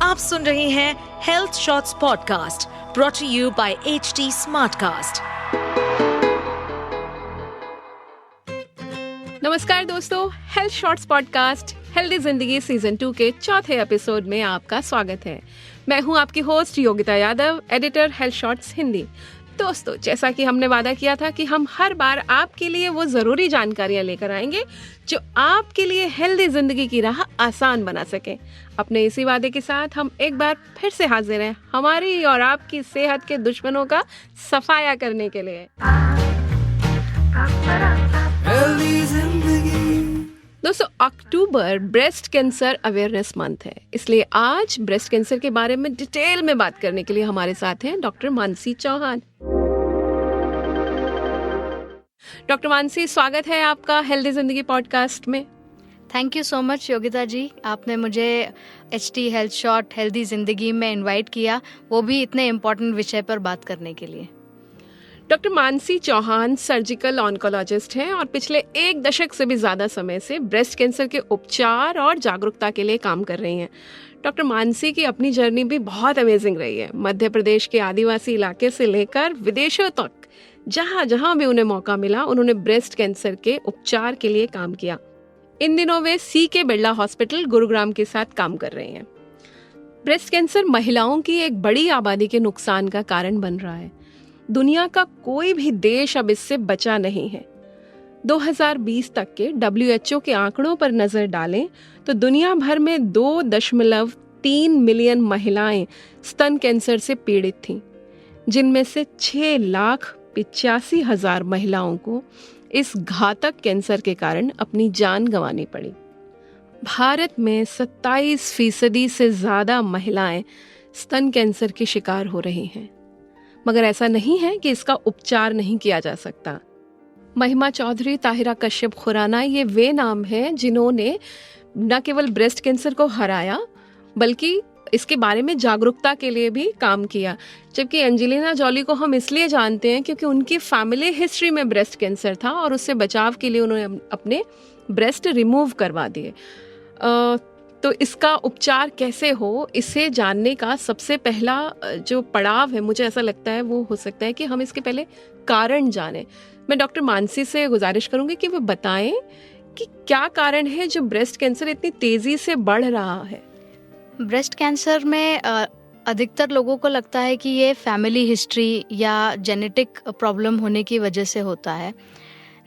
आप सुन रहे हैं health shorts podcast brought you by HT Smartcast. नमस्कार दोस्तों, हेल्थ शॉर्ट्स पॉडकास्ट हेल्दी जिंदगी सीजन 2 के चौथे एपिसोड में आपका स्वागत है। मैं हूं आपकी host Yogita Yadav, editor health shorts Hindi. दोस्तों, जैसा कि हमने वादा किया था कि हम हर बार आपके लिए वो ज़रूरी जानकारियां लेकर आएंगे जो आपके लिए हेल्दी ज़िंदगी की राह आसान बना सके। अपने इसी वादे के साथ हम एक बार फिर से हाजिर हैं हमारी और आपकी सेहत के दुश्मनों का सफाया करने के लिए। दोस्तों, अक्टूबर ब्रेस्ट कैंसर अवेयरनेस मंथ है, इसलिए आज ब्रेस्ट कैंसर के बारे में डिटेल में बात करने के लिए हमारे साथ हैं डॉक्टर मानसी चौहान। डॉक्टर मानसी, स्वागत है आपका हेल्दी जिंदगी पॉडकास्ट में। Thank you so much Yogita ji, आपने मुझे एचटी हेल्थ शॉर्ट हेल्दी जिंदगी में इनवाइट किया, वो भी इतने इम्पोर्टेंट विषय पर बात करने के लिए। Doctor Mansi Chauhan surgical oncologist हैं और पिछले 1 दशक से भी ज़्यादा समय से ब्रेस्ट कैंसर के उपचार और जागरूकता के लिए काम कर रही हैं। डॉक्टर मानसी की अपनी जर्नी भी बहुत अमेजिंग रही है। मध्य प्रदेश के आदिवासी इलाके से लेकर विदेशों तक जहाँ जहाँ भी उन्हें मौका मिला, उन्होंने ब्रेस्ट कैंसर के उपचार के लिए काम किया। इन दिनों वे CK बिरला हॉस्पिटल गुरुग्राम के साथ काम कर रहे हैं। ब्रेस्ट कैंसर महिलाओं की एक बड़ी आबादी के नुकसान का कारण बन रहा है। दुनिया का कोई भी देश अब इससे बचा नहीं है। 2020 तक के WHO के आंकड़ों पर नजर डालें तो दुनिया भर में 2.3 मिलियन महिलाएं स्तन कैंसर से पीड़ित थीं, जिनमें से 6,85,000 महिलाओं को इस घातक कैंसर के कारण अपनी जान गंवानी पड़ी। भारत में 27% से ज्यादा महिलाएं स्तन कैंसर की शिकार हो रही हैं, मगर ऐसा नहीं है कि इसका उपचार नहीं किया जा सकता। महिमा चौधरी, ताहिरा कश्यप खुराना, ये वे नाम हैं जिन्होंने न केवल ब्रेस्ट कैंसर को हराया बल्कि इसके बारे में जागरूकता के लिए भी काम किया। जबकि एंजेलिना जॉली को हम इसलिए जानते हैं क्योंकि उनकी फैमिली हिस्ट्री में ब्रेस्ट कैंसर था और उससे बचाव के लिए उन्होंने अपने ब्रेस्ट रिमूव करवा दिए। तो इसका उपचार कैसे हो, इसे जानने का सबसे पहला जो पड़ाव है, मुझे ऐसा लगता है वो हो सकता है कि हम इसके पहले कारण जानें। मैं डॉक्टर मानसी से गुजारिश करूंगी कि वो बताएं कि क्या कारण है जो ब्रेस्ट कैंसर इतनी तेजी से बढ़ रहा है। ब्रेस्ट कैंसर में अधिकतर लोगों को लगता है कि ये फैमिली हिस्ट्री या जेनेटिक प्रॉब्लम होने की वजह से होता है,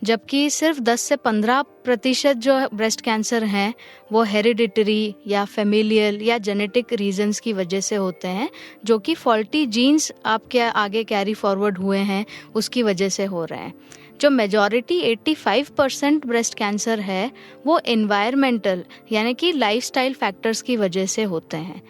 जबकि सिर्फ 10 से 15% जो ब्रेस्ट कैंसर हैं वो हेरिडिटरी या फेमिलियल या जेनेटिक रीजंस की वजह से होते हैं, जो कि फॉल्टी जीन्स आपके आगे कैरी फॉरवर्ड हुए हैं उसकी वजह से हो रहे हैं। जो मेजॉरिटी 85% ब्रेस्ट कैंसर है वो एनवायरमेंटल यानी कि लाइफस्टाइल फैक्टर्स की वजह से होते हैं।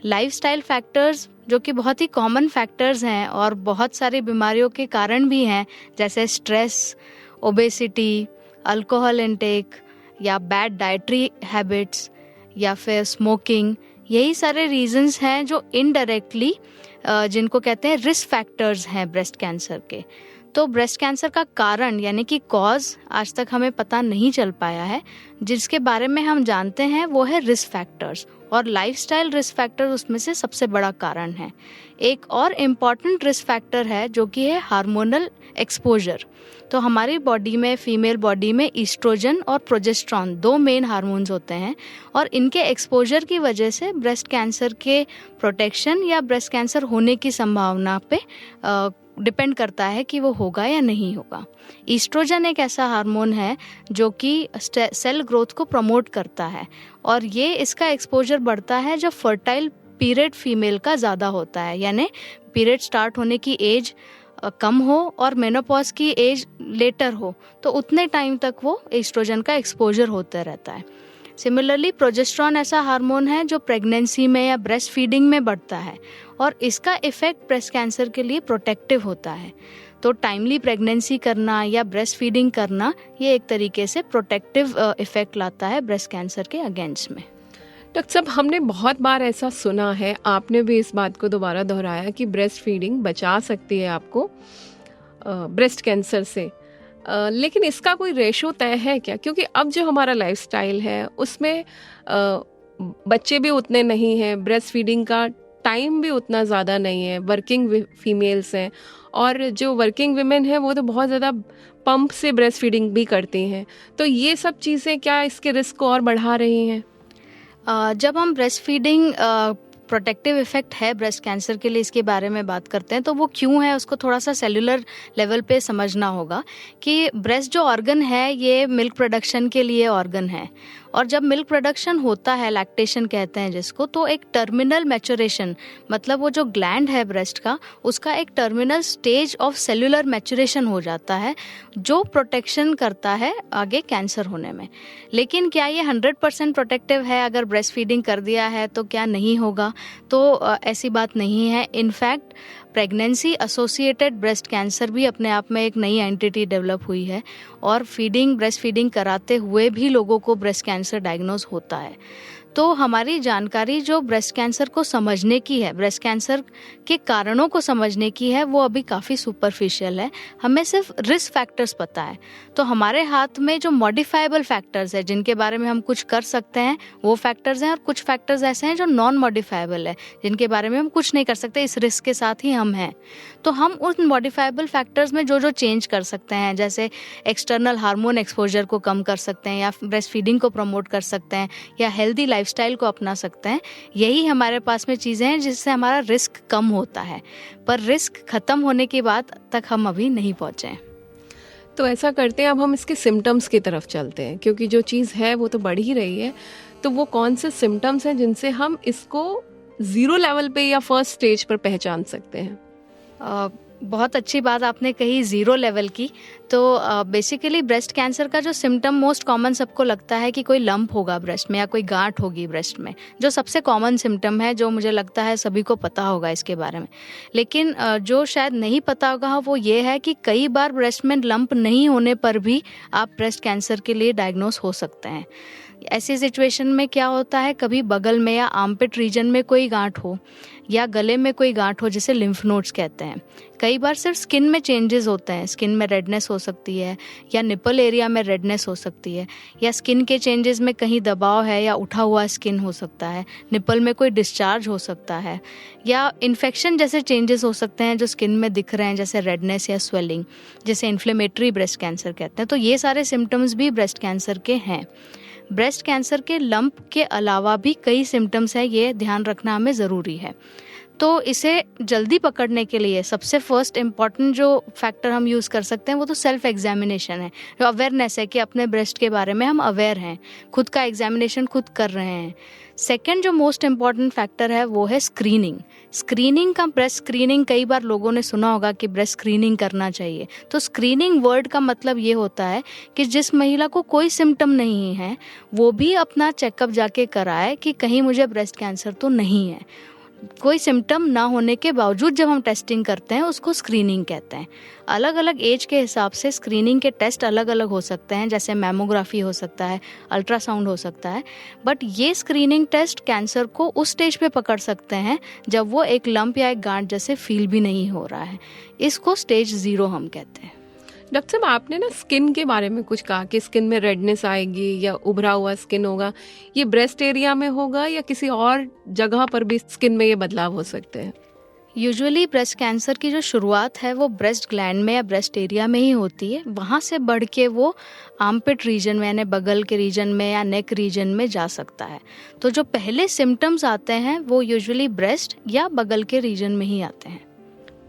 लाइफस्टाइल फैक्टर्स जो कि बहुत ही कॉमन फैक्टर्स हैं और बहुत सारी बीमारियों के कारण भी हैं, जैसे स्ट्रेस, ओबेसिटी, अल्कोहल इंटेक या बैड डाइटरी हैबिट्स या फिर स्मोकिंग, यही सारे रीजंस हैं जो इनडायरेक्टली जिनको कहते हैं रिस्क फैक्टर्स हैं ब्रेस्ट कैंसर के। तो ब्रेस्ट कैंसर का कारण यानी कि कॉज आज तक हमें पता नहीं चल पाया है। जिसके बारे में हम जानते हैं वो है रिस्क फैक्टर्स, और लाइफस्टाइल रिस्क फैक्टर उसमें से सबसे बड़ा कारण है। एक और इम्पॉर्टेंट रिस्क फैक्टर है जो कि है हार्मोनल एक्सपोजर। तो हमारी बॉडी में, फीमेल बॉडी में ईस्ट्रोजन और प्रोजेस्टेरॉन 2 मेन हार्मोन्स होते हैं, और इनके एक्सपोजर की वजह से ब्रेस्ट कैंसर के प्रोटेक्शन या ब्रेस्ट कैंसर होने की संभावना पे डिपेंड करता है कि वो होगा या नहीं होगा। ईस्ट्रोजन एक ऐसा हार्मोन है जो कि सेल ग्रोथ को प्रमोट करता है, और ये इसका एक्सपोजर बढ़ता है जब फर्टाइल पीरियड फीमेल का ज़्यादा होता है, यानी पीरियड स्टार्ट होने की एज कम हो और मेनोपॉज की एज लेटर हो, तो उतने टाइम तक वो ईस्ट्रोजन का एक्सपोजर होता रहता है। सिमिलरली प्रोजेस्टेरॉन ऐसा हार्मोन है जो प्रेगनेंसी में या ब्रेस्ट फीडिंग में बढ़ता है, और इसका इफेक्ट ब्रेस्ट कैंसर के लिए प्रोटेक्टिव होता है। तो टाइमली प्रेगनेंसी करना या ब्रेस्ट फीडिंग करना ये एक तरीके से प्रोटेक्टिव इफेक्ट लाता है ब्रेस्ट कैंसर के अगेंस्ट में। डॉक्टर साहब, हमने बहुत बार ऐसा सुना है, आपने भी इस बात को दोबारा दोहराया कि ब्रेस्ट फीडिंग बचा सकती है आपको ब्रेस्ट कैंसर से, लेकिन इसका कोई रेशो तय है क्या? क्योंकि अब जो हमारा लाइफस्टाइल है उसमें बच्चे भी उतने नहीं हैं, ब्रेस्ट फीडिंग का टाइम भी उतना ज़्यादा नहीं है, वर्किंग फीमेल्स हैं, और जो वर्किंग विमेन है वो तो बहुत ज़्यादा पंप से ब्रेस्ट फीडिंग भी करती हैं। तो ये सब चीज़ें क्या इसके रिस्क को और बढ़ा रही हैं? जब हम ब्रेस्ट फीडिंग प्रोटेक्टिव इफेक्ट है ब्रेस्ट कैंसर के लिए, इसके बारे में बात करते हैं, तो वो क्यों है उसको थोड़ा सा सेलुलर लेवल पे समझना होगा कि ब्रेस्ट जो ऑर्गन है ये मिल्क प्रोडक्शन के लिए ऑर्गन है, और जब मिल्क प्रोडक्शन होता है, लैक्टेशन कहते हैं जिसको, तो एक टर्मिनल मैचुरेशन, मतलब वो जो ग्लैंड है ब्रेस्ट का, उसका एक terminal stage of cellular maturation हो जाता है जो प्रोटेक्शन करता है आगे कैंसर होने में। लेकिन क्या ये 100% प्रोटेक्टिव है? अगर ब्रेस्ट फीडिंग कर दिया है तो क्या नहीं होगा? तो ऐसी बात नहीं है। In fact pregnancy associated breast cancer भी अपने आप में एक नई एंटिटी डेवलप हुई है, और ब्रेस्ट फीडिंग कराते हुए भी लोगों को ब्रेस्ट कैंसर डायग्नोज होता है। तो हमारी जानकारी जो ब्रेस्ट कैंसर को समझने की है, ब्रेस्ट कैंसर के कारणों को समझने की है, वो अभी काफ़ी सुपरफिशियल है। हमें सिर्फ रिस्क फैक्टर्स पता है। तो हमारे हाथ में जो मॉडिफाइबल फैक्टर्स है, जिनके बारे में हम कुछ कर सकते हैं, वो फैक्टर्स हैं, और कुछ फैक्टर्स ऐसे हैं जो नॉन मॉडिफाइबल है, जिनके बारे में हम कुछ नहीं कर सकते, इस रिस्क के साथ ही हम हैं। तो हम उन मॉडिफाइबल फैक्टर्स में जो चेंज कर सकते हैं, जैसे एक्सटर्नल हार्मोन एक्सपोजर को कम कर सकते हैं, या ब्रेस्ट फीडिंग को प्रमोट कर सकते हैं, या हेल्दी लाइफस्टाइल को अपना सकते हैं। यही हमारे पास में चीज़ें हैं जिससे हमारा रिस्क कम होता है, पर रिस्क खत्म होने की बात तक हम अभी नहीं पहुंचे हैं। तो ऐसा करते हैं, अब हम इसके सिम्टम्स की तरफ चलते हैं, क्योंकि जो चीज़ है वो तो बढ़ ही रही है। तो वो कौन से सिम्टम्स हैं जिनसे हम इसको 0 लेवल पे या फर्स्ट स्टेज पर पहचान सकते हैं? बहुत अच्छी बात आपने कही, 0 लेवल की। तो बेसिकली ब्रेस्ट कैंसर का जो सिम्टम मोस्ट कॉमन सबको लगता है कि कोई लंप होगा ब्रेस्ट में, या कोई गांठ होगी ब्रेस्ट में, जो सबसे कॉमन सिम्टम है, जो मुझे लगता है सभी को पता होगा इसके बारे में। लेकिन जो शायद नहीं पता होगा वो ये है कि कई बार ब्रेस्ट में लंप नहीं होने पर भी आप ब्रेस्ट कैंसर के लिए डायग्नोस हो सकते हैं। ऐसी सिचुएशन में क्या होता है, कभी बगल में या आर्मपिट रीजन में कोई गांठ हो, या गले में कोई गांठ हो, जिसे लिम्फ नोड्स कहते हैं। कई बार सिर्फ स्किन में चेंजेस होते हैं, स्किन में रेडनेस हो सकती है, या निपल एरिया में रेडनेस हो सकती है, या स्किन के चेंजेस में कहीं दबाव है या उठा हुआ स्किन हो सकता है, निपल में कोई डिस्चार्ज हो सकता है, या इन्फेक्शन जैसे चेंजेस हो सकते हैं जो स्किन में दिख रहे हैं, जैसे रेडनेस या स्वेलिंग, जिसे इन्फ्लेमेटरी ब्रेस्ट कैंसर कहते हैं। तो ये सारे सिम्टम्स भी ब्रेस्ट कैंसर के हैं। ब्रेस्ट कैंसर के लंप के अलावा भी कई सिम्टम्स हैं, ये ध्यान रखना हमें ज़रूरी है। तो इसे जल्दी पकड़ने के लिए सबसे फर्स्ट इम्पॉर्टेंट जो फैक्टर हम यूज़ कर सकते हैं वो तो सेल्फ एग्जामिनेशन है, जो अवेयरनेस है कि अपने ब्रेस्ट के बारे में हम अवेयर हैं, खुद का एग्जामिनेशन खुद कर रहे हैं। सेकेंड जो मोस्ट इम्पॉर्टेंट फैक्टर है वो है स्क्रीनिंग। स्क्रीनिंग का, ब्रेस्ट स्क्रीनिंग, कई बार लोगों ने सुना होगा कि ब्रेस्ट स्क्रीनिंग करना चाहिए। तो स्क्रीनिंग वर्ड का मतलब ये होता है कि जिस महिला को कोई सिम्टम नहीं है वो भी अपना चेकअप जाके कराए कि कहीं मुझे ब्रेस्ट कैंसर तो नहीं है। कोई सिम्टम ना होने के बावजूद जब हम टेस्टिंग करते हैं उसको स्क्रीनिंग कहते हैं। अलग अलग एज के हिसाब से स्क्रीनिंग के टेस्ट अलग अलग हो सकते हैं, जैसे मैमोग्राफी हो सकता है, अल्ट्रासाउंड हो सकता है, बट ये स्क्रीनिंग टेस्ट कैंसर को उस स्टेज पे पकड़ सकते हैं जब वो एक लंप या एक गांठ जैसे फील भी नहीं हो रहा है। इसको स्टेज 0 हम कहते हैं। डॉक्टर साहब, आपने ना स्किन के बारे में कुछ कहा कि स्किन में रेडनेस आएगी या उभरा हुआ स्किन होगा। ये ब्रेस्ट एरिया में होगा या किसी और जगह पर भी स्किन में ये बदलाव हो सकते हैं? यूजुअली ब्रेस्ट कैंसर की जो शुरुआत है वो ब्रेस्ट ग्लैंड में या ब्रेस्ट एरिया में ही होती है। वहाँ से बढ़ के वो आर्मपिट रीजन में, यानी बगल के रीजन में या नेक रीजन में जा सकता है। तो जो पहले सिम्टम्स आते हैं वो यूजुअली ब्रेस्ट या बगल के रीजन में ही आते हैं।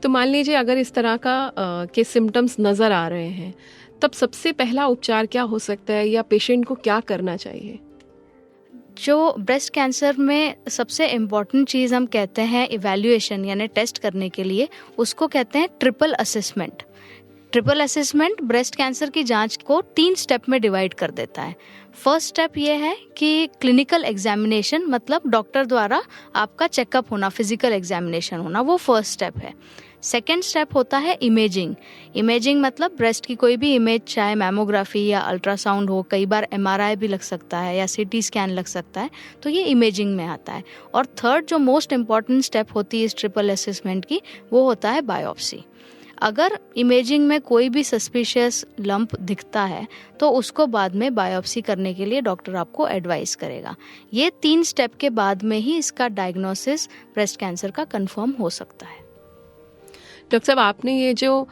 तो मान लीजिए अगर इस तरह का के सिम्टम्स नज़र आ रहे हैं, तब सबसे पहला उपचार क्या हो सकता है या पेशेंट को क्या करना चाहिए? जो ब्रेस्ट कैंसर में सबसे इम्पॉर्टेंट चीज़ हम कहते हैं इवैल्यूएशन, यानी टेस्ट करने के लिए, उसको कहते हैं triple assessment. Triple assessment breast cancer की जांच को 3 स्टेप में डिवाइड कर देता है। फर्स्ट स्टेप ये है कि क्लिनिकल एग्जामिनेशन, मतलब डॉक्टर द्वारा आपका चेकअप होना, फिजिकल एग्जामिनेशन होना, वो फर्स्ट स्टेप है। सेकेंड स्टेप होता है इमेजिंग। इमेजिंग मतलब ब्रेस्ट की कोई भी इमेज, चाहे मैमोग्राफी या अल्ट्रासाउंड हो, कई बार MRI भी लग सकता है या CT स्कैन लग सकता है, तो ये इमेजिंग में आता है। और थर्ड जो मोस्ट इम्पॉर्टेंट स्टेप होती है इस ट्रिपल असेसमेंट की, वो होता है बायोप्सी। अगर इमेजिंग में कोई भी सस्पिशियस लंप दिखता है तो उसको बाद में बायोप्सी करने के लिए डॉक्टर आपको एडवाइस करेगा। ये 3 स्टेप के बाद में ही इसका डायग्नोसिस ब्रेस्ट कैंसर का कंफर्म हो सकता है। डॉक्टर साहब, आपने ये जो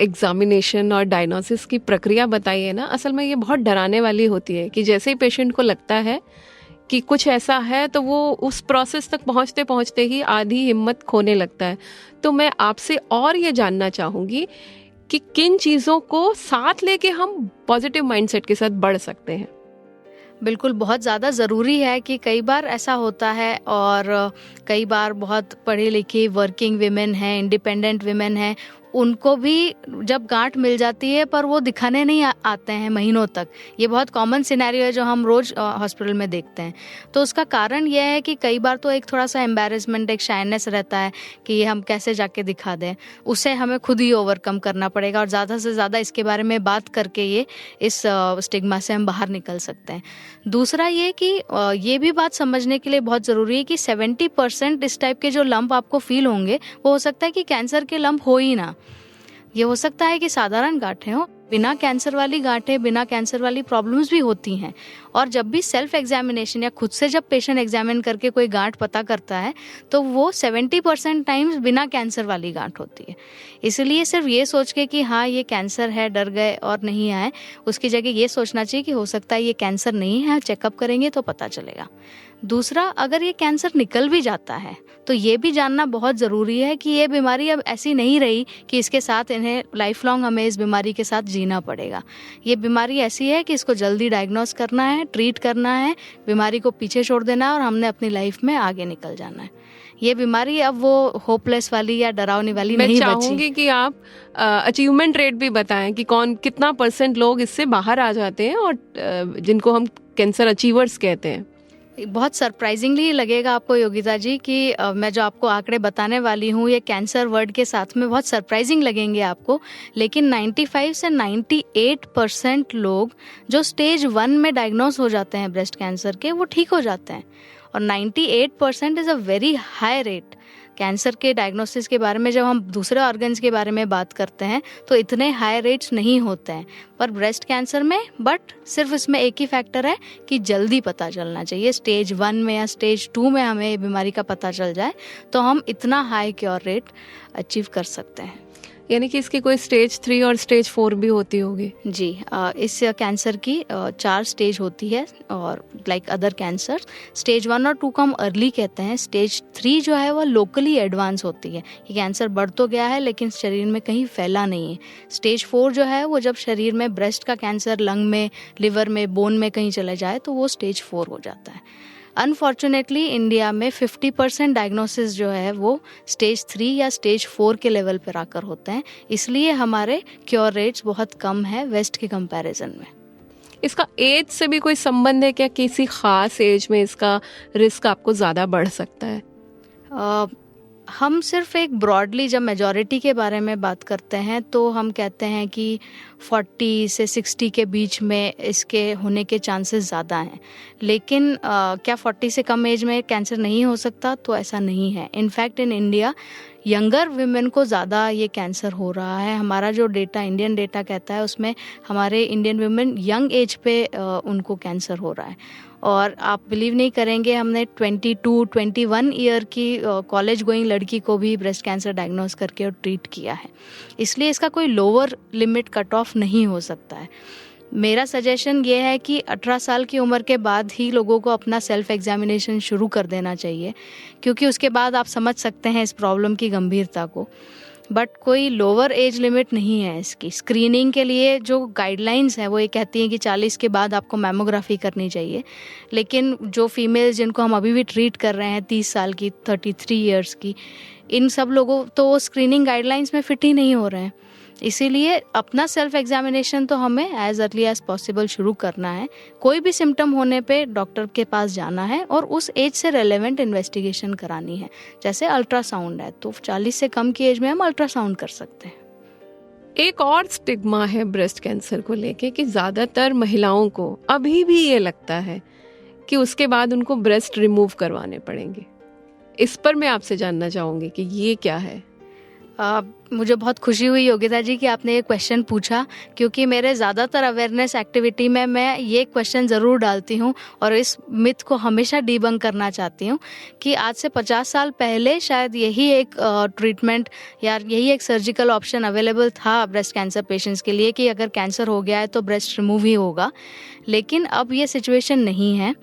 एग्जामिनेशन और डायग्नोसिस की प्रक्रिया बताई है ना, असल में ये बहुत डराने वाली होती है कि जैसे ही पेशेंट को लगता है कि कुछ ऐसा है तो वो उस प्रोसेस तक पहुंचते पहुंचते ही आधी हिम्मत खोने लगता है। तो मैं आपसे और ये जानना चाहूँगी कि किन चीज़ों को साथ लेके हम पॉजिटिव माइंडसेट के साथ बढ़ सकते हैं। बिल्कुल, बहुत ज़्यादा ज़रूरी है कि कई बार ऐसा होता है और कई बार बहुत पढ़ी लिखी वर्किंग विमेन हैं, इंडिपेंडेंट विमेन हैं, उनको भी जब गांठ मिल जाती है पर वो दिखाने नहीं आते हैं महीनों तक। ये बहुत कॉमन सिनेरियो है जो हम रोज़ हॉस्पिटल में देखते हैं। तो उसका कारण यह है कि कई बार तो एक थोड़ा सा एम्बैरेसमेंट, एक शाइनेस रहता है कि ये हम कैसे जाके दिखा दें। उसे हमें खुद ही ओवरकम करना पड़ेगा और ज़्यादा से ज़्यादा इसके बारे में बात करके ये इस स्टिग्मा से हम बाहर निकल सकते हैं। दूसरा ये कि ये भी बात समझने के लिए बहुत ज़रूरी है कि 70% इस टाइप के जो लंप आपको फील होंगे वो हो सकता है कि कैंसर के लंप हो ही ना। ये हो सकता है कि साधारण गांठें हो, बिना कैंसर वाली गांठें, बिना कैंसर वाली प्रॉब्लम्स भी होती हैं। और जब भी सेल्फ एग्जामिनेशन या खुद से जब पेशेंट एग्जामिन करके कोई गांठ पता करता है तो वो 70% टाइम्स बिना कैंसर वाली गांठ होती है। इसलिए सिर्फ ये सोच के कि हाँ ये कैंसर है, डर गए और नहीं आए, उसकी जगह ये सोचना चाहिए कि हो सकता है ये कैंसर नहीं है, चेकअप करेंगे तो पता चलेगा। दूसरा, अगर ये कैंसर निकल भी जाता है तो ये भी जानना बहुत ज़रूरी है कि ये बीमारी अब ऐसी नहीं रही कि इसके साथ इन्हें लाइफ लॉन्ग हमें इस बीमारी के साथ जीना पड़ेगा। ये बीमारी ऐसी है कि इसको जल्दी डायग्नोस करना है, ट्रीट करना है, बीमारी को पीछे छोड़ देना है और हमने अपनी लाइफ में आगे निकल जाना है। ये बीमारी अब वो होपलेस वाली या डरावनी वाली नहीं बची। मैं चाहूंगी कि आप अचीवमेंट रेट भी बताएं कि कितना % लोग इससे बाहर आ जाते हैं और जिनको हम कैंसर अचीवर्स कहते हैं। बहुत सरप्राइजिंगली लगेगा आपको योगिता जी कि मैं जो आपको आंकड़े बताने वाली हूँ ये कैंसर वर्ड के साथ में बहुत सरप्राइजिंग लगेंगे आपको, लेकिन 95 से 98% लोग जो स्टेज 1 में डायग्नोस हो जाते हैं ब्रेस्ट कैंसर के, वो ठीक हो जाते हैं। और 98% is a very high rate. Cancer के डायग्नोसिस के बारे में जब हम दूसरे ऑर्गन्स के बारे में बात करते हैं तो इतने हाई रेट्स नहीं होते हैं, पर ब्रेस्ट कैंसर में सिर्फ इसमें एक ही फैक्टर है कि जल्दी पता चलना चाहिए। स्टेज 1 में या स्टेज 2 में हमें बीमारी का पता चल जाए तो हम इतना हाई क्योर रेट अचीव कर सकते हैं। यानी कि इसकी कोई स्टेज 3 और स्टेज 4 भी होती होगी? जी, इस कैंसर की 4 स्टेज होती है और लाइक अदर कैंसर। स्टेज 1 और 2 को हम अर्ली कहते हैं। स्टेज 3 जो है वो लोकली एडवांस होती है। ये कैंसर बढ़ तो गया है लेकिन शरीर में कहीं फैला नहीं है। स्टेज 4 जो है वो जब शरीर में ब्रेस्ट का कैंसर लंग में, लिवर में, बोन में कहीं चले जाए तो वो स्टेज 4 हो जाता है। अनफॉर्चुनेटली इंडिया में 50% डायग्नोसिस जो है वो स्टेज 3 या स्टेज 4 के लेवल पर आकर होते हैं, इसलिए हमारे क्योर रेट्स बहुत कम है वेस्ट के कंपैरिजन में। इसका एज से भी कोई संबंध है क्या? किसी खास एज में इसका रिस्क आपको ज़्यादा बढ़ सकता है? हम सिर्फ एक ब्रॉडली जब मेजॉरिटी के बारे में बात करते हैं तो हम कहते हैं कि 40 से 60 के बीच में इसके होने के चांसेस ज़्यादा हैं। लेकिन क्या 40 से कम एज में कैंसर नहीं हो सकता? तो ऐसा नहीं है। In fact in India younger women को ज़्यादा ये कैंसर हो रहा है। हमारा जो डेटा, इंडियन डेटा कहता है उसमें हमारे इंडियन विमेन यंग एज पे उनको कैंसर हो रहा है। और आप बिलीव नहीं करेंगे, हमने 22-21 ईयर की कॉलेज गोइंग लड़की को भी ब्रेस्ट कैंसर डायग्नोस करके और ट्रीट किया है। इसलिए इसका कोई लोअर लिमिट कट ऑफ नहीं हो सकता है। मेरा सजेशन ये है कि 18 साल की उम्र के बाद ही लोगों को अपना सेल्फ एग्जामिनेशन शुरू कर देना चाहिए, क्योंकि उसके बाद आप समझ सकते हैं इस प्रॉब्लम की गंभीरता को। बट कोई लोअर एज लिमिट नहीं है इसकी। स्क्रीनिंग के लिए जो गाइडलाइंस हैं वो ये कहती हैं कि 40 के बाद आपको मैमोग्राफी करनी चाहिए, लेकिन जो फीमेल्स जिनको हम अभी भी ट्रीट कर रहे हैं 30 साल की, 33 ईयर्स की, इन सब लोगों तो स्क्रीनिंग गाइडलाइंस में फिट ही नहीं हो रहे हैं। इसीलिए अपना सेल्फ एग्जामिनेशन तो हमें एज अर्ली एज पॉसिबल शुरू करना है। कोई भी सिम्टम होने पे डॉक्टर के पास जाना है और उस एज से रेलेवेंट इन्वेस्टिगेशन करानी है। जैसे अल्ट्रासाउंड है तो 40 से कम की एज में हम अल्ट्रासाउंड कर सकते हैं। एक और स्टिग्मा है ब्रेस्ट कैंसर को लेके कि ज़्यादातर महिलाओं को अभी भी ये लगता है कि उसके बाद उनको ब्रेस्ट रिमूव करवाने पड़ेंगे। इस पर मैं आपसे जानना चाहूँगी कि ये क्या है? मुझे बहुत खुशी हुई योगिता जी कि आपने ये क्वेश्चन पूछा, क्योंकि मेरे ज़्यादातर अवेयरनेस एक्टिविटी में मैं ये क्वेश्चन ज़रूर डालती हूँ और इस मिथ को हमेशा डीबंक करना चाहती हूँ कि आज से 50 साल पहले शायद यही एक ट्रीटमेंट या यही एक सर्जिकल ऑप्शन अवेलेबल था ब्रेस्ट कैंसर पेशेंट्स के लिए कि अगर कैंसर हो गया है तो ब्रेस्ट रिमूव ही होगा। लेकिन अब ये सिचुएशन नहीं है।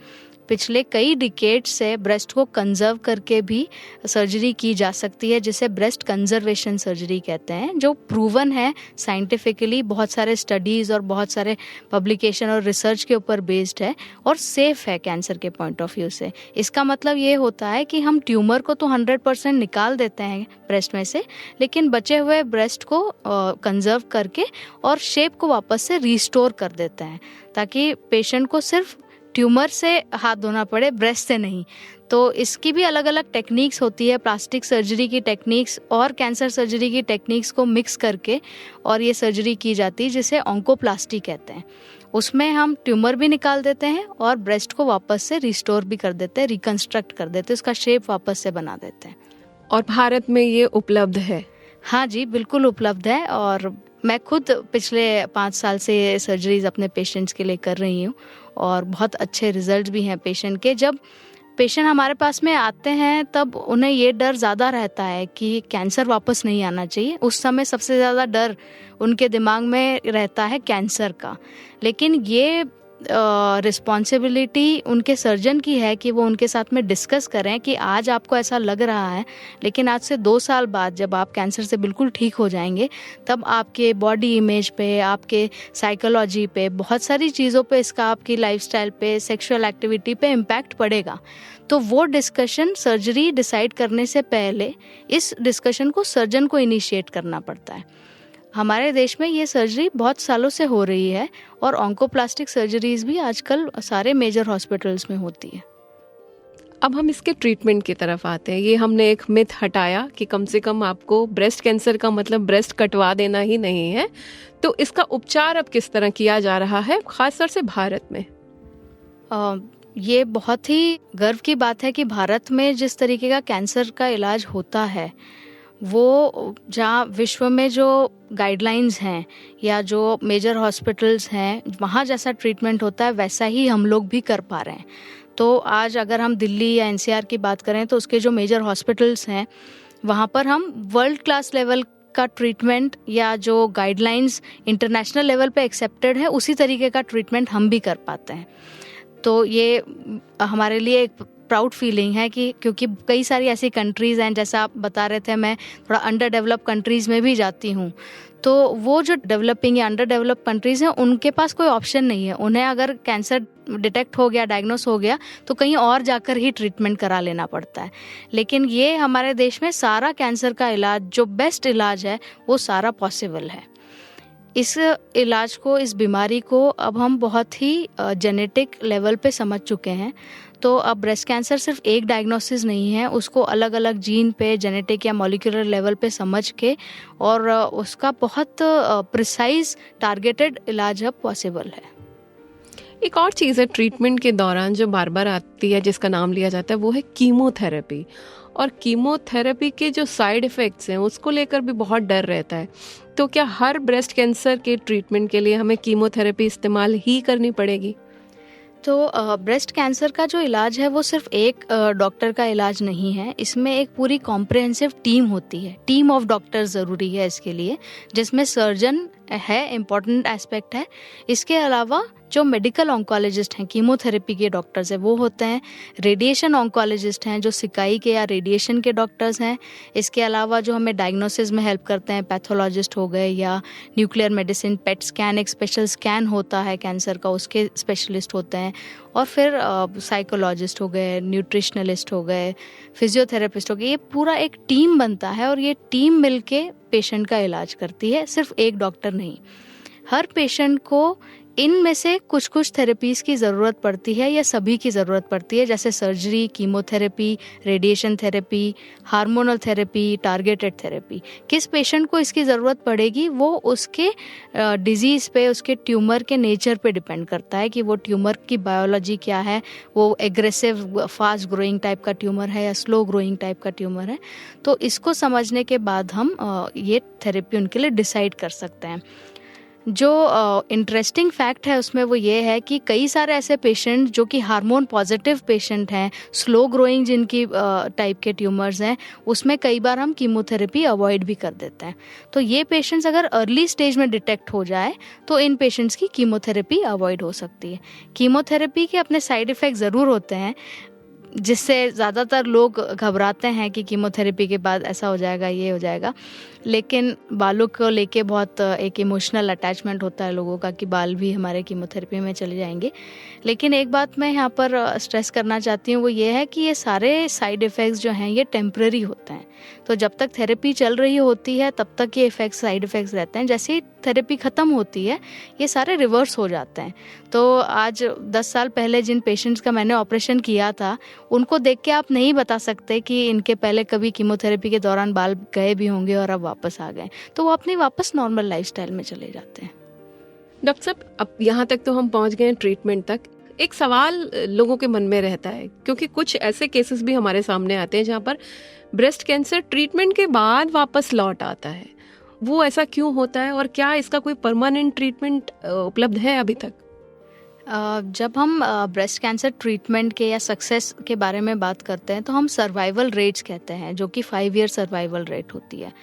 पिछले कई डिकेड से ब्रेस्ट को कंजर्व करके भी सर्जरी की जा सकती है, जिसे ब्रेस्ट कंजर्वेशन सर्जरी कहते हैं, जो प्रूवन है साइंटिफिकली, बहुत सारे स्टडीज़ और बहुत सारे पब्लिकेशन और रिसर्च के ऊपर बेस्ड है और सेफ है कैंसर के पॉइंट ऑफ व्यू से। इसका मतलब ये होता है कि हम ट्यूमर को तो 100% निकाल देते हैं ब्रेस्ट में से, लेकिन बचे हुए ब्रेस्ट को कंजर्व करके और शेप को वापस से रिस्टोर कर देते हैं, ताकि पेशेंट को सिर्फ ट्यूमर से हाथ धोना पड़े, ब्रेस्ट से नहीं। तो इसकी भी अलग अलग टेक्निक्स होती है, प्लास्टिक सर्जरी की टेक्निक्स और कैंसर सर्जरी की टेक्निक्स को मिक्स करके और ये सर्जरी की जाती है, जिसे ऑन्कोप्लास्टी कहते हैं। उसमें हम ट्यूमर भी निकाल देते हैं और ब्रेस्ट को वापस से रिस्टोर भी कर देते हैं, रिकंस्ट्रक्ट कर देते हैं, उसका शेप वापस से बना देते हैं। और भारत में ये उपलब्ध है? हाँ जी, बिल्कुल उपलब्ध है। और मैं खुद पिछले 5 साल से ये सर्जरीज अपने पेशेंट्स के लिए कर रही हूँ और बहुत अच्छे रिजल्ट भी हैं पेशेंट के। जब पेशेंट हमारे पास में आते हैं तब उन्हें ये डर ज़्यादा रहता है कि कैंसर वापस नहीं आना चाहिए। उस समय सबसे ज़्यादा डर उनके दिमाग में रहता है कैंसर का। लेकिन ये रिस्पॉन्सिबिलिटी उनके सर्जन की है कि वो उनके साथ में डिस्कस करें कि आज आपको ऐसा लग रहा है, लेकिन आज से 2 साल बाद जब आप कैंसर से बिल्कुल ठीक हो जाएंगे तब आपके बॉडी इमेज पे, आपके साइकोलॉजी पे, बहुत सारी चीज़ों पे इसका आपकी लाइफस्टाइल पे, सेक्सुअल एक्टिविटी पे इम्पैक्ट पड़ेगा। तो वो डिस्कशन सर्जरी डिसाइड करने से पहले इस डिस्कशन को सर्जन को इनिशिएट करना पड़ता है। हमारे देश में ये सर्जरी बहुत सालों से हो रही है और ऑन्कोप्लास्टिक सर्जरीज भी आजकल सारे मेजर हॉस्पिटल्स में होती है। अब हम इसके ट्रीटमेंट की तरफ आते हैं। ये हमने एक मिथ हटाया कि कम से कम आपको ब्रेस्ट कैंसर का मतलब ब्रेस्ट कटवा देना ही नहीं है। तो इसका उपचार अब किस तरह किया जा रहा है, खासतौर से भारत में? ये बहुत ही गर्व की बात है कि भारत में जिस तरीके का कैंसर का इलाज होता है, वो जहाँ विश्व में जो गाइडलाइंस हैं या जो मेजर हॉस्पिटल्स हैं वहाँ जैसा ट्रीटमेंट होता है, वैसा ही हम लोग भी कर पा रहे हैं। तो आज अगर हम दिल्ली या एनसीआर की बात करें तो उसके जो मेजर हॉस्पिटल्स हैं वहाँ पर हम वर्ल्ड क्लास लेवल का ट्रीटमेंट या जो गाइडलाइंस इंटरनेशनल लेवल पे एक्सेप्टेड है उसी तरीके का ट्रीटमेंट हम भी कर पाते हैं। तो ये हमारे लिए एक प्राउड फीलिंग है कि क्योंकि कई सारी ऐसी कंट्रीज़ हैं, जैसा आप बता रहे थे, मैं थोड़ा अंडर डेवलप कंट्रीज़ में भी जाती हूँ, तो वो जो डेवलपिंग या अंडर डेवलप कंट्रीज़ हैं उनके पास कोई ऑप्शन नहीं है। उन्हें अगर कैंसर डिटेक्ट हो गया, डायग्नोस हो गया, तो कहीं और जाकर ही ट्रीटमेंट करा लेना पड़ता है। लेकिन ये हमारे देश में सारा कैंसर का इलाज, जो बेस्ट इलाज है, वो सारा पॉसिबल है। इस इलाज को, इस बीमारी को अब हम बहुत ही जेनेटिक लेवल पे समझ चुके हैं। तो अब ब्रेस्ट कैंसर सिर्फ एक डायग्नोसिस नहीं है, उसको अलग अलग जीन पे, जेनेटिक या मॉलिक्यूलर लेवल पे समझ के और उसका बहुत प्रिसाइज टारगेटेड इलाज अब पॉसिबल है। एक और चीज़ है ट्रीटमेंट के दौरान जो बार बार आती है, जिसका नाम लिया जाता है, वो है कीमोथेरेपी। और कीमोथेरेपी के जो साइड इफ़ेक्ट्स हैं उसको लेकर भी बहुत डर रहता है। तो क्या हर ब्रेस्ट कैंसर के ट्रीटमेंट के लिए हमें कीमोथेरेपी इस्तेमाल ही करनी पड़ेगी? तो ब्रेस्ट कैंसर का जो इलाज है वो सिर्फ एक डॉक्टर का इलाज नहीं है। इसमें एक पूरी कॉम्प्रिहेंसिव टीम होती है, टीम ऑफ डॉक्टर्स ज़रूरी है इसके लिए, जिसमें सर्जन है, इम्पॉर्टेंट एस्पेक्ट है। इसके अलावा जो मेडिकल ऑन्कोलॉजिस्ट हैं, कीमोथेरेपी के डॉक्टर्स हैं, वो होते हैं। रेडिएशन ऑन्कोलॉजिस्ट हैं जो सिकाई के या रेडिएशन के डॉक्टर्स हैं। इसके अलावा जो हमें डायग्नोसिस में हेल्प करते हैं, पैथोलॉजिस्ट हो गए, या न्यूक्लियर मेडिसिन, पेट स्कैन, एक स्पेशल स्कैन होता है कैंसर का, उसके स्पेशलिस्ट होते हैं। और फिर साइकोलॉजिस्ट हो गए, न्यूट्रिशनलिस्ट हो गए, फिजियोथेरेपिस्ट हो गए। ये पूरा एक टीम बनता है और ये टीम मिलके पेशेंट का इलाज करती है, सिर्फ एक डॉक्टर नहीं। हर पेशेंट को इनमें से कुछ कुछ थेरेपीज़ की ज़रूरत पड़ती है या सभी की ज़रूरत पड़ती है, जैसे surgery, chemotherapy, radiation therapy, hormonal therapy, targeted therapy. किस पेशेंट को इसकी ज़रूरत पड़ेगी वो उसके डिजीज़ पे, उसके ट्यूमर के नेचर पे डिपेंड करता है कि वो ट्यूमर की बायोलॉजी क्या है, वो एग्रेसिव फास्ट ग्रोइंग टाइप का ट्यूमर है या स्लो ग्रोइंग टाइप का ट्यूमर है। तो इसको समझने के बाद हम ये थेरेपी उनके लिए डिसाइड कर सकते हैं। जो इंटरेस्टिंग फैक्ट है उसमें वो ये है कि कई सारे ऐसे पेशेंट जो कि हार्मोन पॉजिटिव पेशेंट हैं, स्लो ग्रोइंग जिनकी टाइप के ट्यूमर्स हैं, उसमें कई बार हम कीमोथेरेपी अवॉइड भी कर देते हैं। तो ये पेशेंट्स अगर अर्ली स्टेज में डिटेक्ट हो जाए तो इन पेशेंट्स की कीमोथेरेपी अवॉइड हो सकती है। कीमोथेरेपी के अपने साइड इफ़ेक्ट ज़रूर होते हैं, जिससे ज़्यादातर लोग घबराते हैं कि कीमोथेरेपी के बाद ऐसा हो जाएगा, ये हो जाएगा। लेकिन बालों को लेके बहुत एक इमोशनल अटैचमेंट होता है लोगों का कि बाल भी हमारे कीमोथेरेपी में चले जाएंगे। लेकिन एक बात मैं यहाँ पर स्ट्रेस करना चाहती हूँ, वो ये है कि ये सारे साइड इफ़ेक्ट्स जो हैं ये टेम्परेरी होते हैं। तो जब तक थेरेपी चल रही होती है तब तक ये इफ़ेक्ट्स, साइड इफ़ेक्ट्स रहते हैं। जैसे ही थेरेपी ख़त्म होती है ये सारे रिवर्स हो जाते हैं। तो आज 10 साल पहले जिन पेशेंट्स का मैंने ऑपरेशन किया था, उनको देख के आप नहीं बता सकते कि इनके पहले कभी कीमोथेरेपी के दौरान बाल गए भी होंगे और अब वापस आ गए। तो वो अपनी वापस नॉर्मल लाइफस्टाइल में चले जाते हैं। डॉक्टर साहब, अब यहाँ तक तो हम पहुँच गए ट्रीटमेंट तक। एक सवाल लोगों के मन में रहता है, क्योंकि कुछ ऐसे केसेस भी हमारे सामने आते हैं जहाँ पर ब्रेस्ट कैंसर ट्रीटमेंट के बाद वापस लौट आता है। वो ऐसा क्यों होता है और क्या इसका कोई परमानेंट ट्रीटमेंट उपलब्ध है अभी तक? जब हम ब्रेस्ट कैंसर ट्रीटमेंट के या सक्सेस के बारे में बात करते हैं तो हम सर्वाइवल रेट्स कहते हैं, जो कि 5 ईयर सर्वाइवल रेट होती है।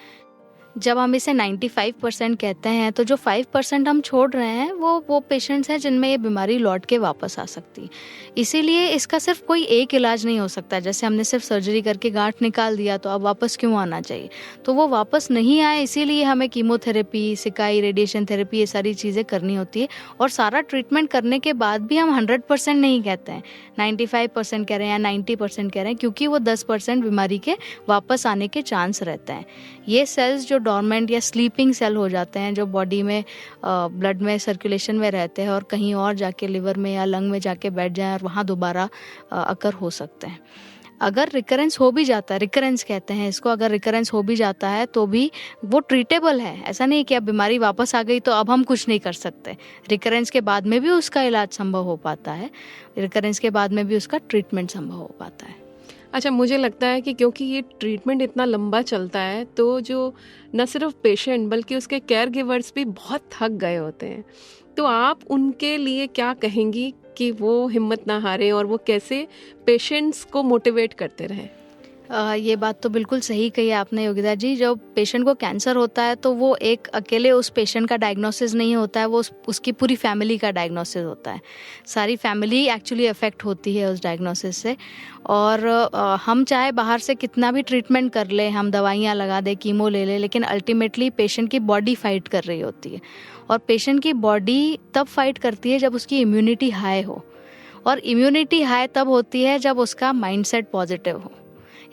जब हम इसे 95% कहते हैं तो जो 5% हम छोड़ रहे हैं वो पेशेंट्स हैं जिनमें ये बीमारी लौट के वापस आ सकती है। इसीलिए इसका सिर्फ कोई एक इलाज नहीं हो सकता। जैसे हमने सिर्फ सर्जरी करके गांठ निकाल दिया तो अब वापस क्यों आना चाहिए? तो वो वापस नहीं आए इसीलिए हमें कीमोथेरेपी, सिकाई, रेडिएशन थेरेपी, ये सारी चीज़ें करनी होती है। और सारा ट्रीटमेंट करने के बाद भी हम 100% नहीं कहते हैं, 95% कह रहे हैं या 90% कह रहे हैं, क्योंकि वो 10% बीमारी के वापस आने के चांस रहते हैं। ये सेल्स जो डॉर्मेंट या स्लीपिंग सेल हो जाते हैं, जो बॉडी में ब्लड में सर्कुलेशन में रहते हैं और कहीं और जाके लिवर में या लंग में जाके बैठ जाएं और वहाँ दोबारा अकर हो सकते हैं। अगर रिकरेंस हो भी जाता है, रिकरेंस कहते हैं इसको, अगर रिकरेंस हो भी जाता है तो भी वो ट्रीटेबल है। ऐसा नहीं कि अब बीमारी वापस आ गई तो अब हम कुछ नहीं कर सकते। रिकरेंस के बाद में भी उसका इलाज संभव हो पाता है, रिकरेंस के बाद में भी उसका ट्रीटमेंट संभव हो पाता है। अच्छा, मुझे लगता है कि क्योंकि ये ट्रीटमेंट इतना लंबा चलता है तो जो न सिर्फ पेशेंट बल्कि उसके केयर गिवर्स भी बहुत थक गए होते हैं। तो आप उनके लिए क्या कहेंगी कि वो हिम्मत ना हारें और वो कैसे पेशेंट्स को मोटिवेट करते रहें? ये बात तो बिल्कुल सही कही आपने योगिता जी। जब पेशेंट को कैंसर होता है तो वो एक अकेले उस पेशेंट का डायग्नोसिस नहीं होता है, वो उसकी पूरी फैमिली का डायग्नोसिस होता है। सारी फैमिली एक्चुअली अफेक्ट होती है उस डायग्नोसिस से। और हम चाहे बाहर से कितना भी ट्रीटमेंट कर ले, हम दवाइयाँ लगा दें, कीमो ले ले, लेकिन अल्टीमेटली पेशेंट की बॉडी फाइट कर रही होती है। और पेशेंट की बॉडी तब फाइट करती है जब उसकी इम्यूनिटी हाई हो, और इम्यूनिटी हाई तब होती है जब उसका माइंडसेट पॉजिटिव हो।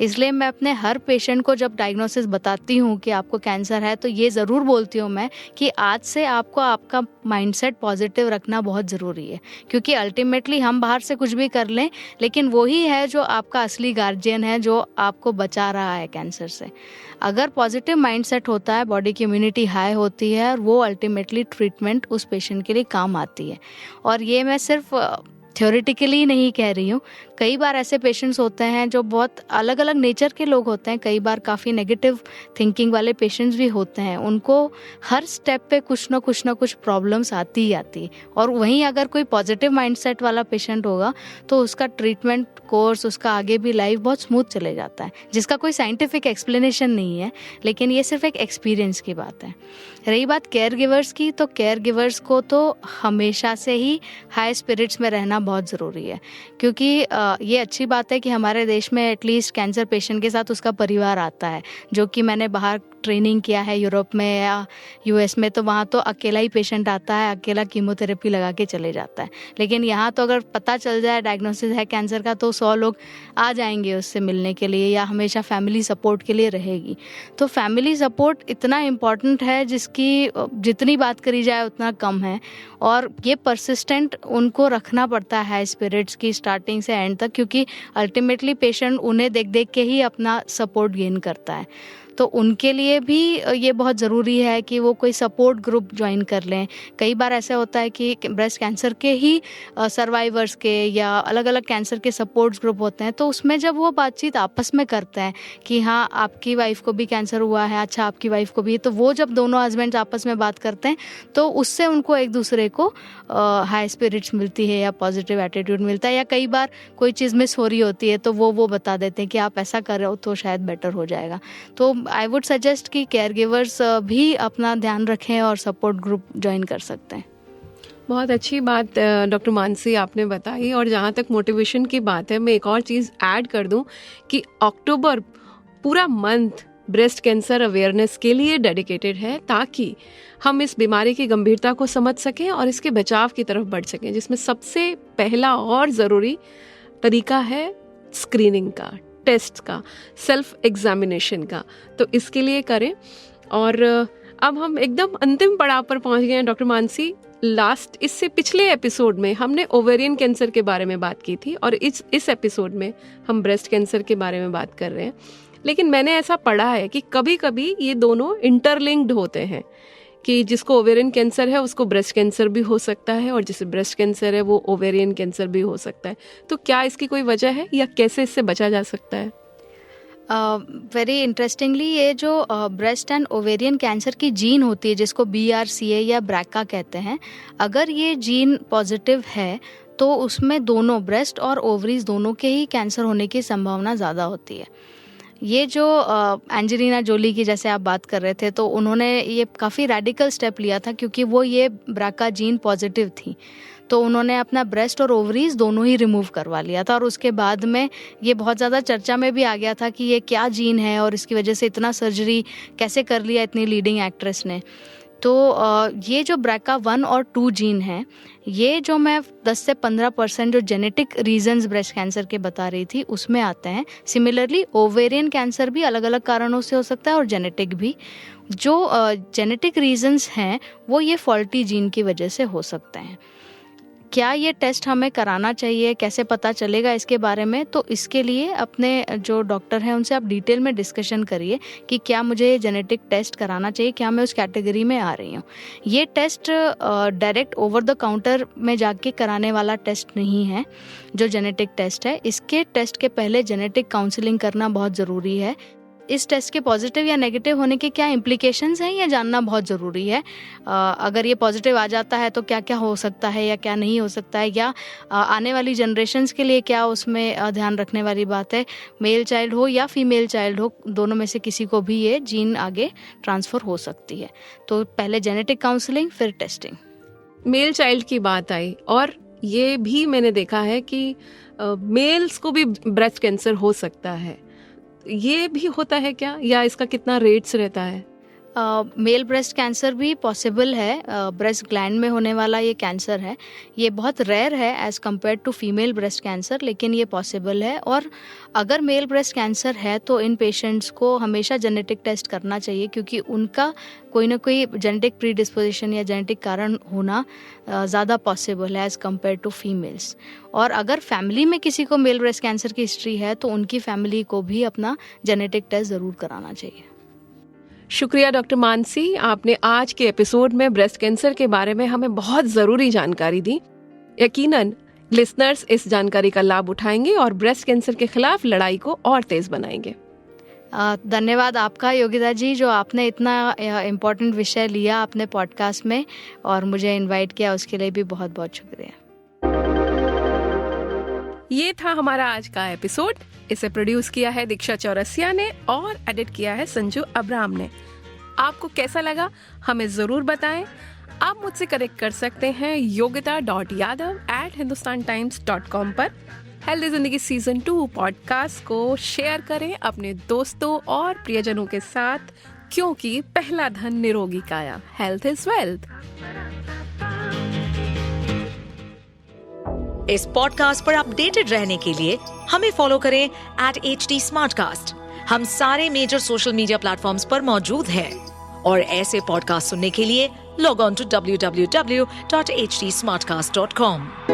इसलिए मैं अपने हर पेशेंट को जब डायग्नोसिस बताती हूँ कि आपको कैंसर है तो ये ज़रूर बोलती हूँ मैं कि आज से आपको आपका माइंडसेट पॉजिटिव रखना बहुत ज़रूरी है। क्योंकि अल्टीमेटली हम बाहर से कुछ भी कर लें, लेकिन वही है जो आपका असली गार्जियन है जो आपको बचा रहा है कैंसर से। अगर पॉजिटिव माइंडसेट होता है, बॉडी की इम्यूनिटी हाई होती है, और वो अल्टीमेटली ट्रीटमेंट उस पेशेंट के लिए काम आती है। और ये मैं सिर्फ थ्योरेटिकली नहीं कह रही हूँ। कई बार ऐसे पेशेंट्स होते हैं जो बहुत अलग अलग नेचर के लोग होते हैं, कई बार काफ़ी नेगेटिव थिंकिंग वाले पेशेंट्स भी होते हैं। उनको हर स्टेप पे कुछ ना कुछ प्रॉब्लम्स आती ही आती है। और वहीं अगर कोई पॉजिटिव माइंडसेट वाला पेशेंट होगा तो उसका ट्रीटमेंट कोर्स, उसका आगे भी लाइफ बहुत स्मूथ चले जाता है, जिसका कोई साइंटिफिक एक्सप्लेनेशन नहीं है, लेकिन ये सिर्फ एक एक्सपीरियंस की बात है। रही बात केयर गिवर्स की, तो केयर गिवर्स को तो हमेशा से ही हाई स्पिरिट्स में रहना बहुत ज़रूरी है, क्योंकि ये अच्छी बात है कि हमारे देश में एटलीस्ट कैंसर पेशेंट के साथ उसका परिवार आता है, जो कि मैंने बाहर ट्रेनिंग किया है यूरोप में या यूएस में, तो वहाँ तो अकेला ही पेशेंट आता है, अकेला कीमोथेरेपी लगा के चले जाता है। लेकिन यहाँ तो अगर पता चल जाए डायग्नोसिस है कैंसर का, तो 100 लोग आ जाएंगे उससे मिलने के लिए, या हमेशा फैमिली सपोर्ट के लिए रहेगी। तो फैमिली सपोर्ट इतना इम्पॉर्टेंट है जिसकी जितनी बात करी जाए उतना कम है, और ये परसिस्टेंट उनको रखना पड़ता है स्पिरिट्स की स्टार्टिंग से एंड तक, क्योंकि अल्टीमेटली पेशेंट उन्हें देख देख के ही अपना सपोर्ट गेन करता है। तो उनके लिए भी ये बहुत ज़रूरी है कि वो कोई सपोर्ट ग्रुप ज्वाइन कर लें। कई बार ऐसा होता है कि ब्रेस्ट कैंसर के ही सर्वाइवर्स के या अलग अलग कैंसर के सपोर्ट्स ग्रुप होते हैं, तो उसमें जब वो बातचीत आपस में करते हैं कि हाँ आपकी वाइफ को भी कैंसर हुआ है, अच्छा आपकी वाइफ को भी, तो वो जब दोनों हस्बैंड्स आपस में बात करते हैं तो उससे उनको एक दूसरे को हाई स्पिरिट्स मिलती है या पॉजिटिव एटीट्यूड मिलता है, या कई बार कोई चीज़ मिस हो रही होती है तो वो बता देते हैं कि आप ऐसा कर रहे हो तो शायद बेटर हो जाएगा। तो आई वुड सजेस्ट कि केयर गिवर्स भी अपना ध्यान रखें और सपोर्ट ग्रुप ज्वाइन कर सकते हैं। बहुत अच्छी बात डॉक्टर मानसी आपने बताई। और जहाँ तक मोटिवेशन की बात है, मैं एक और चीज़ ऐड कर दूं कि अक्टूबर पूरा मंथ ब्रेस्ट कैंसर अवेयरनेस के लिए डेडिकेटेड है, ताकि हम इस बीमारी की गंभीरता को समझ सकें और इसके बचाव की तरफ बढ़ सकें, जिसमें सबसे पहला और ज़रूरी तरीका है स्क्रीनिंग का, टेस्ट का, सेल्फ एग्जामिनेशन का। तो इसके लिए करें। और अब हम एकदम अंतिम पड़ाव पर पहुंच गए हैं डॉक्टर मानसी। इससे पिछले एपिसोड में हमने ओवेरियन कैंसर के बारे में बात की थी, और इस एपिसोड में हम ब्रेस्ट कैंसर के बारे में बात कर रहे हैं। लेकिन मैंने ऐसा पढ़ा है कि कभी कभी ये दोनों इंटरलिंक्ड होते हैं, कि जिसको ओवेरियन कैंसर है उसको ब्रेस्ट कैंसर भी हो सकता है, और जिसे ब्रेस्ट कैंसर है वो ओवेरियन कैंसर भी हो सकता है। तो क्या इसकी कोई वजह है, या कैसे इससे बचा जा सकता है? वेरी इंटरेस्टिंगली, ये जो ब्रेस्ट एंड ओवेरियन कैंसर की जीन होती है, जिसको BRCA या ब्रैका कहते हैं, अगर ये जीन पॉजिटिव है तो उसमें दोनों ब्रेस्ट और ओवरीज दोनों के ही कैंसर होने की संभावना ज़्यादा होती है। ये जो एंजेलिना जोली की जैसे आप बात कर रहे थे, तो उन्होंने ये काफ़ी रेडिकल स्टेप लिया था, क्योंकि वो ये ब्रैका जीन पॉजिटिव थी, तो उन्होंने अपना ब्रेस्ट और ओवरीज दोनों ही रिमूव करवा लिया था। और उसके बाद में ये बहुत ज़्यादा चर्चा में भी आ गया था कि ये क्या जीन है और इसकी वजह से इतना सर्जरी कैसे कर लिया इतनी लीडिंग एक्ट्रेस ने। तो ये जो BRCA1 और 2 जीन है, ये जो मैं 10 से 15% जो जेनेटिक रीजंस ब्रेस्ट कैंसर के बता रही थी उसमें आते हैं। सिमिलरली ओवेरियन कैंसर भी अलग अलग कारणों से हो सकता है, और जेनेटिक भी। जो जेनेटिक रीजंस हैं वो ये फॉल्टी जीन की वजह से हो सकते हैं। क्या ये टेस्ट हमें कराना चाहिए, कैसे पता चलेगा इसके बारे में, तो इसके लिए अपने जो डॉक्टर हैं उनसे आप डिटेल में डिस्कशन करिए कि क्या मुझे जेनेटिक टेस्ट कराना चाहिए, क्या मैं उस कैटेगरी में आ रही हूँ। ये test direct over the counter में जाके कराने वाला टेस्ट नहीं है जो जेनेटिक टेस्ट है। इसके टेस्ट के पहले जेनेटिक काउंसलिंग करना बहुत ज़रूरी है। इस टेस्ट के पॉजिटिव या नेगेटिव होने के क्या इम्प्लीकेशंस हैं, ये जानना बहुत ज़रूरी है। अगर ये पॉजिटिव आ जाता है तो क्या क्या हो सकता है या क्या नहीं हो सकता है, या आने वाली जनरेशन्स के लिए क्या उसमें ध्यान रखने वाली बात है। मेल चाइल्ड हो या फीमेल चाइल्ड हो, दोनों में से किसी को भी ये जीन आगे ट्रांसफ़र हो सकती है। तो पहले जेनेटिक काउंसलिंग, फिर टेस्टिंग। मेल चाइल्ड की बात आई, और ये भी मैंने देखा है कि मेल्स को भी ब्रेस्ट कैंसर हो सकता है। ये भी होता है क्या, या इसका कितना रेट्स रहता है? मेल ब्रेस्ट कैंसर भी पॉसिबल है। ब्रेस्ट ग्लैंड में होने वाला ये कैंसर है, ये बहुत रेयर है as compare to female breast cancer, लेकिन ये पॉसिबल है। और अगर मेल ब्रेस्ट कैंसर है तो इन पेशेंट्स को हमेशा जेनेटिक टेस्ट करना चाहिए, क्योंकि उनका कोई ना कोई जेनेटिक प्रीडिस्पोजिशन या जेनेटिक कारण होना ज़्यादा पॉसिबल है एज कम्पेयर टू फीमेल्स। और अगर फैमिली में किसी को मेल ब्रेस्ट कैंसर की हिस्ट्री है तो उनकी फैमिली को भी अपना जेनेटिक टेस्ट ज़रूर कराना चाहिए। शुक्रिया डॉक्टर मानसी, आपने आज के एपिसोड में ब्रेस्ट कैंसर के बारे में हमें बहुत ज़रूरी जानकारी दी। यकीनन लिसनर्स इस जानकारी का लाभ उठाएंगे और ब्रेस्ट कैंसर के खिलाफ लड़ाई को और तेज बनाएंगे। धन्यवाद आपका योगिता जी, जो आपने इतना इम्पोर्टेंट विषय लिया अपने पॉडकास्ट में और मुझे इनवाइट किया, उसके लिए भी बहुत बहुत शुक्रिया। ये था हमारा आज का एपिसोड। इसे प्रोड्यूस किया है दीक्षा चौरसिया ने और एडिट किया है संजू अब्राहम ने। आपको कैसा लगा हमें ज़रूर बताएं। आप मुझसे कनेक्ट कर सकते हैं yogita.yadav@hindustantimes.com पर। हेल्दी जिंदगी सीजन 2 पॉडकास्ट को शेयर करें अपने दोस्तों और प्रियजनों के साथ, क्योंकि पहला धन निरोगी काया, हेल्थ इज वेल्थ। इस पॉडकास्ट पर अपडेटेड रहने के लिए हमें फॉलो करें @HT Smartcast। हम सारे मेजर सोशल मीडिया प्लेटफॉर्म्स पर मौजूद हैं और ऐसे पॉडकास्ट सुनने के लिए लॉग ऑन टू www.htsmartcast.com।